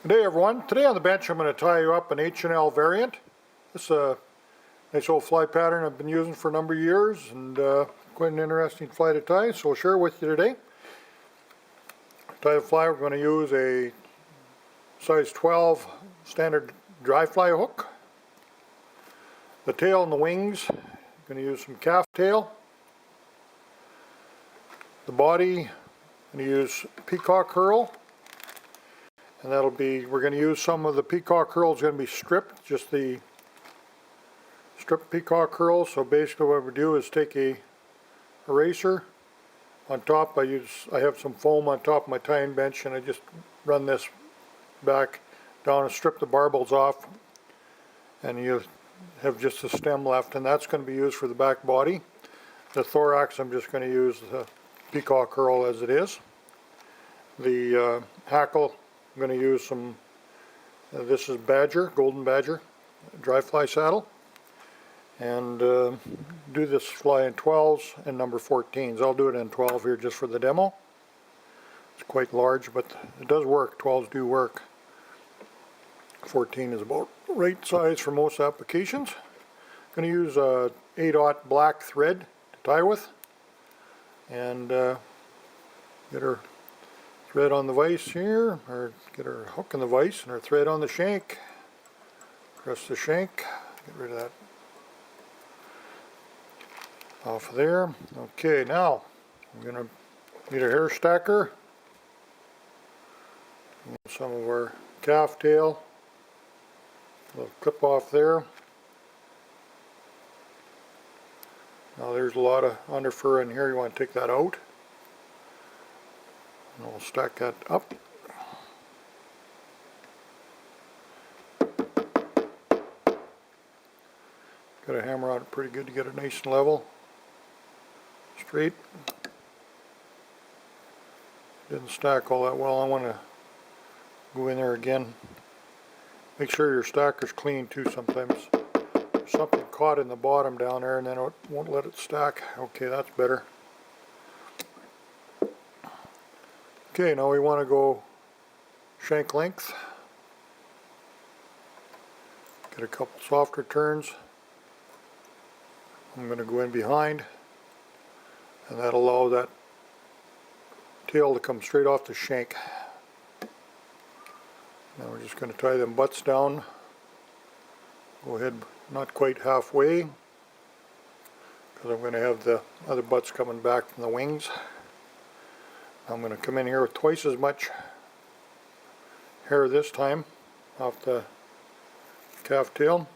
Good day everyone. Today on the bench I'm going to tie you up an H&L variant. This is a nice old fly pattern I've been using for a number of years and quite an interesting fly to tie, so I'll share it with you today. To tie the fly we're going to use a size 12 standard dry fly hook. The tail and the wings, I'm going to use some calf tail. The body, I'm going to use peacock curl. And that'll be, we're going to use some of the peacock curls going to be stripped, just the stripped peacock curls. So basically what we do is take a eraser. On top I have some foam on top of my tying bench, and I just run this back down and strip the barbels off, and you have just the stem left, and that's going to be used for the back body. The thorax I'm just going to use the peacock curl as it is. The hackle, I'm going to use some, this is badger, golden badger, dry fly saddle, and do this fly in 12s and number 14s. I'll do it in 12 here just for the demo. It's quite large, but it does work. 12s do work. 14 is about the right size for most applications. I'm going to use a 8/0 black thread to tie with, and get her thread on the vise here, or get her hook in the vise and her thread on the shank. Press the shank, get rid of that off of there. Okay, now I'm going to need a hair stacker, some of our calf tail, a little clip off there. Now there's a lot of underfur in here, you want to take that out. And we'll stack that up. Got to hammer on it pretty good to get it nice and level, straight. Didn't stack all that well. I want to go in there again. Make sure your stacker's clean too. Sometimes there's something caught in the bottom down there and then it won't let it stack. Okay, that's better. Okay, now we want to go shank length. Get a couple softer turns. I'm going to go in behind, and that'll allow that tail to come straight off the shank. Now we're just going to tie them butts down. Go ahead, not quite halfway, because I'm going to have the other butts coming back from the wings. I'm going to come in here with twice as much hair this time off the calf tail.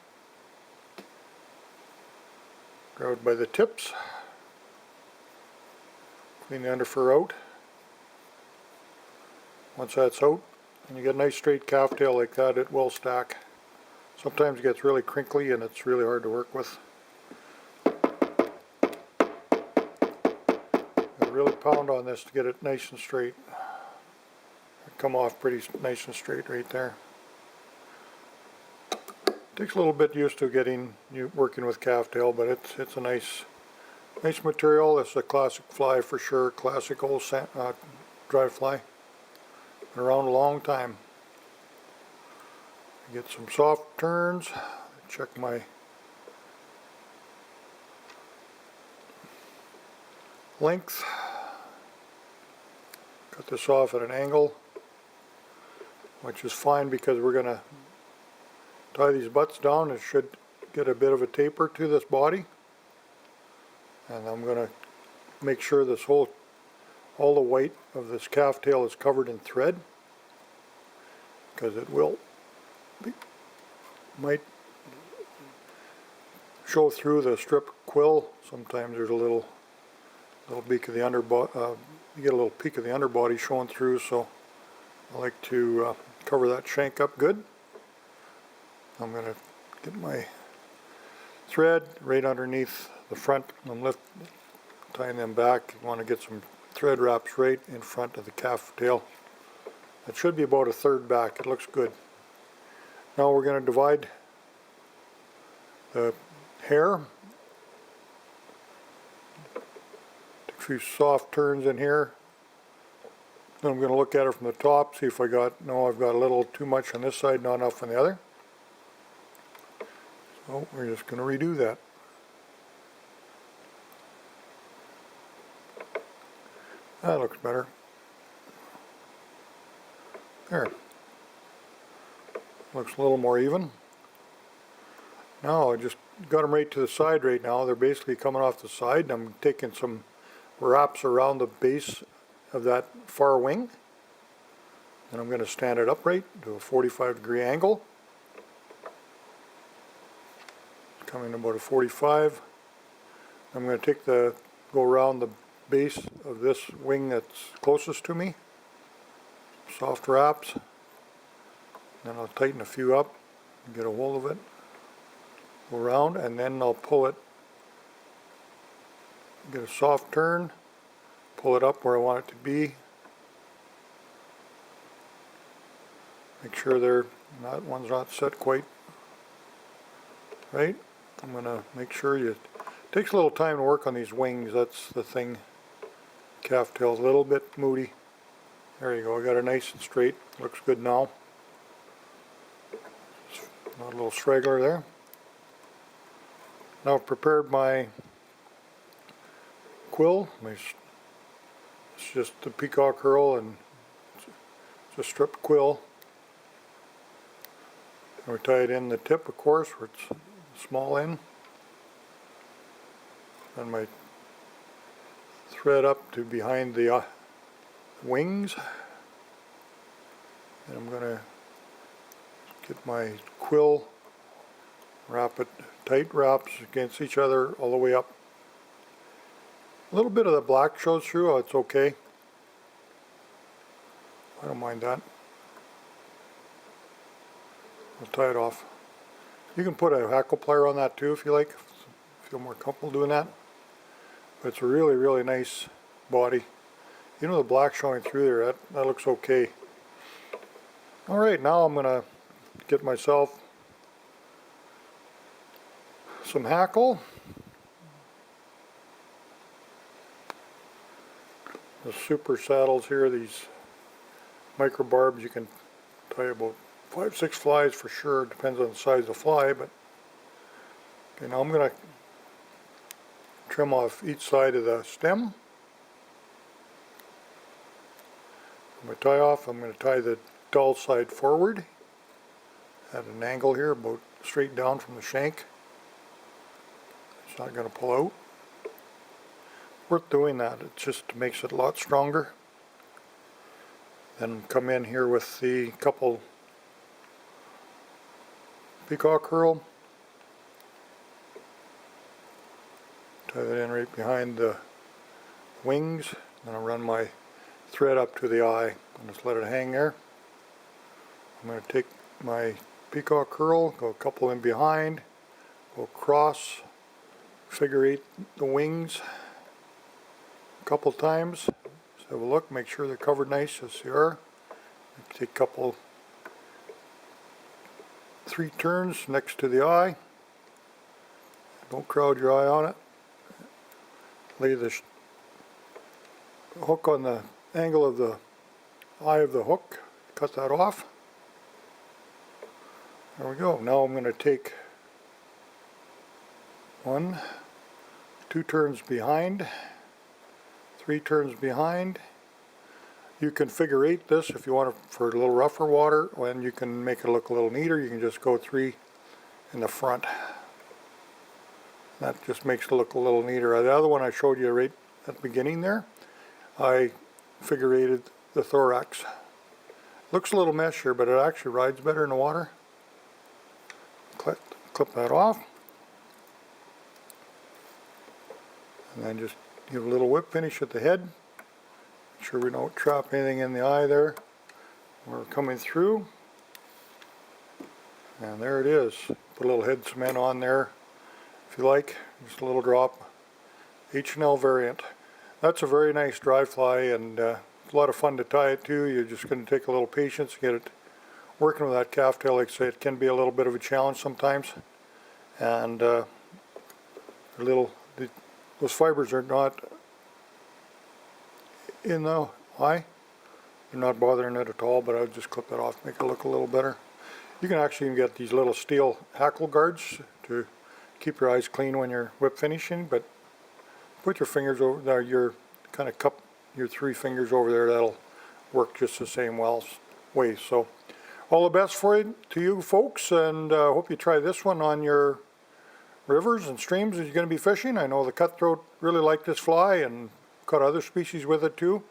Grab it by the tips. Clean the underfur out. Once that's out, and you get a nice straight calf tail like that, it will stack. Sometimes it gets really crinkly and it's really hard to work with. Really pound on this to get it nice and straight. It'll come off pretty nice and straight right there. Takes a little bit used to getting you working with calf tail, but it's a nice material. It's a classic fly for sure. Classic old dry fly. Been around a long time. Get some soft turns. Check my length. Cut this off at an angle, which is fine because we're going to tie these butts down. It should get a bit of a taper to this body, and I'm going to make sure this all the white of this calf tail is covered in thread, because it might show through the strip quill. Sometimes there's a little peek of the underbody, you get a little peek of the underbody showing through, so I like to cover that shank up good. I'm going to get my thread right underneath the front. I'm tying them back. You want to get some thread wraps right in front of the calf tail. It should be about a third back. It looks good. Now we're going to divide the hair. Few soft turns in here. Then I'm going to look at it from the top, see if I've got a little too much on this side, not enough on the other. So we're just going to redo that. That looks better. There. Looks a little more even. Now I just got them right to the side right now. They're basically coming off the side, and I'm taking some wraps around the base of that far wing. And I'm going to stand it upright to a 45-degree angle. Coming about a 45. I'm going to go around the base of this wing that's closest to me. Soft wraps. Then I'll tighten a few up, get a hold of it, go around, and then I'll pull it, get a soft turn, pull it up where I want it to be. Make sure one's not set quite right. I'm going to make sure it takes a little time to work on these wings. That's the thing. Calf tail's a little bit moody. There you go. I got it nice and straight. Looks good now. Not a little straggler there. Now I've prepared my quill. It's just the peacock herl and it's a stripped quill. And we tie it in the tip, of course, where it's small end. And my thread up to behind the wings. And I'm going to get my quill, wrap it tight wraps against each other all the way up. A little bit of the black shows through. Oh, it's okay. I don't mind that. I'll tie it off. You can put a hackle plier on that too if you like. Feel more comfortable doing that. But it's a really, really nice body. You know, the black showing through there, that looks okay. Alright, now I'm going to get myself some hackle. The super saddles here, these micro barbs, you can tie about 5-6 flies for sure. Depends on the size of the fly, but okay, now I'm going to trim off each side of the stem. I'm going to tie off. I'm going to tie the dull side forward at an angle here, about straight down from the shank. It's not going to pull out. Worth doing that. It just makes it a lot stronger. Then come in here with the couple peacock herl. Tie that in right behind the wings. Then I'll run my thread up to the eye and just let it hang there. I'm going to take my peacock herl, go a couple in behind, go across, figure eight the wings a couple times. Just have a look, make sure they're covered nice as they are. Take a couple, 3 turns next to the eye. Don't crowd your eye on it. Lay the hook on the angle of the eye of the hook. Cut that off. There we go. Now I'm going to take 1, 2 turns behind, 3 turns behind. You can figure eight this if you want it for a little rougher water, and you can make it look a little neater. You can just go 3 in the front. That just makes it look a little neater. The other one I showed you right at the beginning there, I figure eighted the thorax. Looks a little messier, but it actually rides better in the water. Clip that off. And then just give a little whip finish at the head. Make sure we don't trap anything in the eye there. We're coming through. And there it is. Put a little head cement on there if you like. Just a little drop. H&L variant. That's a very nice dry fly, and it's a lot of fun to tie it to. You're just going to take a little patience to get it working with that calf tail. Like I say, it can be a little bit of a challenge sometimes. And those fibers are not in the eye. I'm not bothering it at all, but I'll just clip it off, make it look a little better. You can actually even get these little steel hackle guards to keep your eyes clean when you're whip finishing, but put your fingers over there, your kind of cup your 3 fingers over there, that'll work just the same way. So all the best to you folks, and hope you try this one on your rivers and streams as you're going to be fishing. I know the cutthroat really like this fly and caught other species with it too.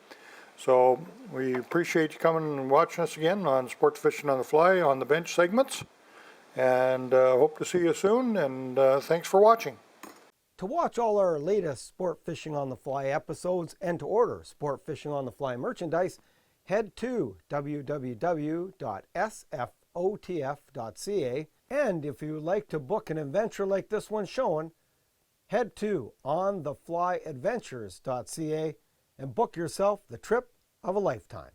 So we appreciate you coming and watching us again on Sports Fishing on the Fly on the bench segments, and hope to see you soon, and thanks for watching. To watch all our latest Sport Fishing on the Fly episodes and to order Sport Fishing on the Fly merchandise, head to www.sfotf.ca. And if you would like to book an adventure like this one showing, head to ontheflyadventures.ca and book yourself the trip of a lifetime.